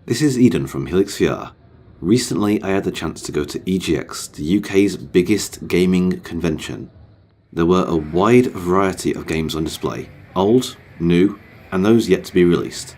This is Eden from HelixxVR. Recently I had the chance to go to EGX, the UK's biggest gaming convention. There were a wide variety of games on display, old, new, and those yet to be released.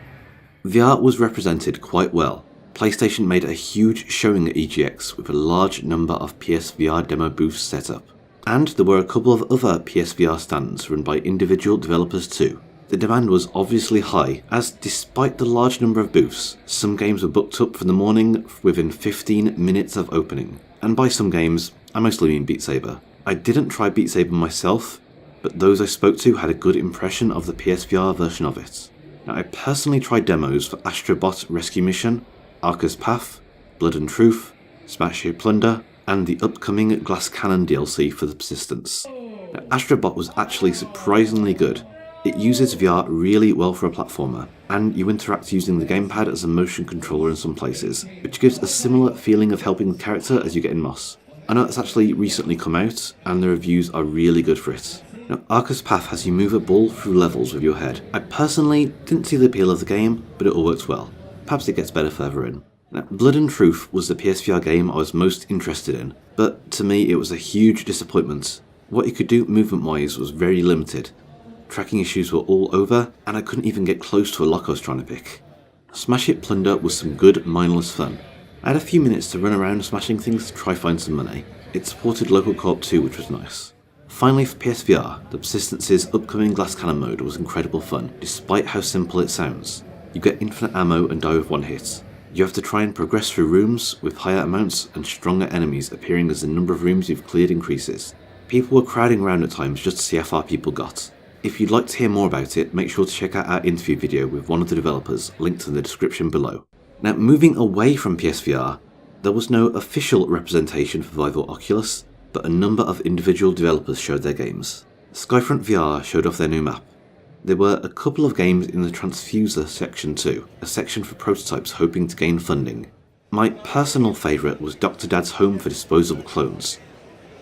VR was represented quite well. PlayStation made a huge showing at EGX with a large number of PSVR demo booths set up. And there were a couple of other PSVR stands run by individual developers too. The demand was obviously high, as despite the large number of booths, some games were booked up for the morning within 15 minutes of opening. And by some games, I mostly mean Beat Saber. I didn't try Beat Saber myself, but those I spoke to had a good impression of the PSVR version of it. Now, I personally tried demos for Astrobot Rescue Mission, Arca's Path, Blood and Truth, Smash Hit Plunder, and the upcoming Glass Cannon DLC for the Persistence. Now, Astrobot was actually surprisingly good. It uses VR really well for a platformer, and you interact using the gamepad as a motion controller in some places, which gives a similar feeling of helping the character as you get in Moss. I know it's actually recently come out, and the reviews are really good for it. Now, Arca's Path has you move a ball through levels with your head. I personally didn't see the appeal of the game, but it all works well. Perhaps it gets better further in. Now, Blood and Truth was the PSVR game I was most interested in, but to me it was a huge disappointment. What you could do movement-wise was very limited. Tracking issues were all over, and I couldn't even get close to a lock I was trying to pick. Smash Hit Plunder was some good mindless fun. I had a few minutes to run around smashing things to try find some money. It supported local co-op too, which was nice. Finally for PSVR, the Persistence's upcoming Glass Cannon mode was incredible fun, despite how simple it sounds. You get infinite ammo and die with one hit. You have to try and progress through rooms with higher amounts and stronger enemies appearing as the number of rooms you've cleared increases. People were crowding around at times just to see how far people got. If you'd like to hear more about it, make sure to check out our interview video with one of the developers, linked in the description below. Now, moving away from PSVR, there was no official representation for Vive or Oculus, but a number of individual developers showed their games. Skyfront VR showed off their new map. There were a couple of games in the Transfuser section too, a section for prototypes hoping to gain funding. My personal favourite was Dr. Dad's Home for Disposable Clones.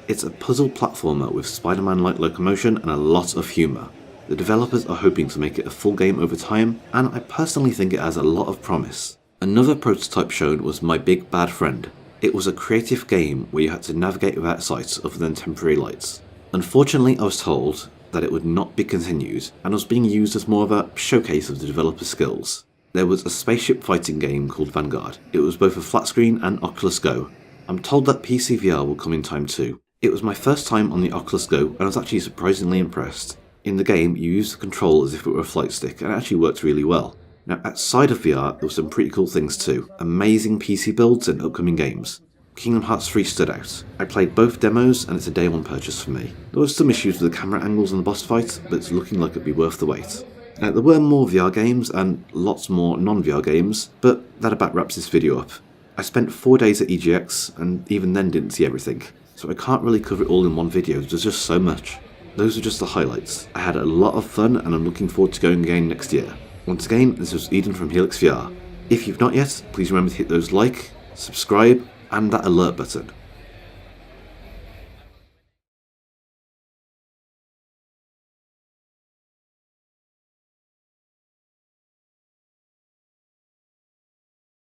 It's a puzzle platformer with Spider-Man-like locomotion and a lot of humour. The developers are hoping to make it a full game over time, and I personally think it has a lot of promise. Another prototype shown was My Big Bad Friend. It was a creative game where you had to navigate without sight other than temporary lights. Unfortunately, I was told that it would not be continued, and was being used as more of a showcase of the developer's skills. There was a spaceship fighting game called Vanguard. It was both a flat screen and Oculus Go. I'm told that PSVR will come in time too. It was my first time on the Oculus Go, and I was actually surprisingly impressed. In the game, you use the control as if it were a flight stick, and it actually worked really well. Now, outside of VR, there were some pretty cool things too. Amazing PC builds and upcoming games. Kingdom Hearts 3 stood out. I played both demos, and it's a day one purchase for me. There were some issues with the camera angles in the boss fight, but it's looking like it'd be worth the wait. Now, there were more VR games, and lots more non-VR games, but that about wraps this video up. I spent 4 days at EGX, and even then didn't see everything. So I can't really cover it all in one video, there's just so much. Those are just the highlights. I had a lot of fun, and I'm looking forward to going again next year. Once again, this was Eden from HelixxVR. If you've not yet, please remember to hit those like, subscribe, and that alert button.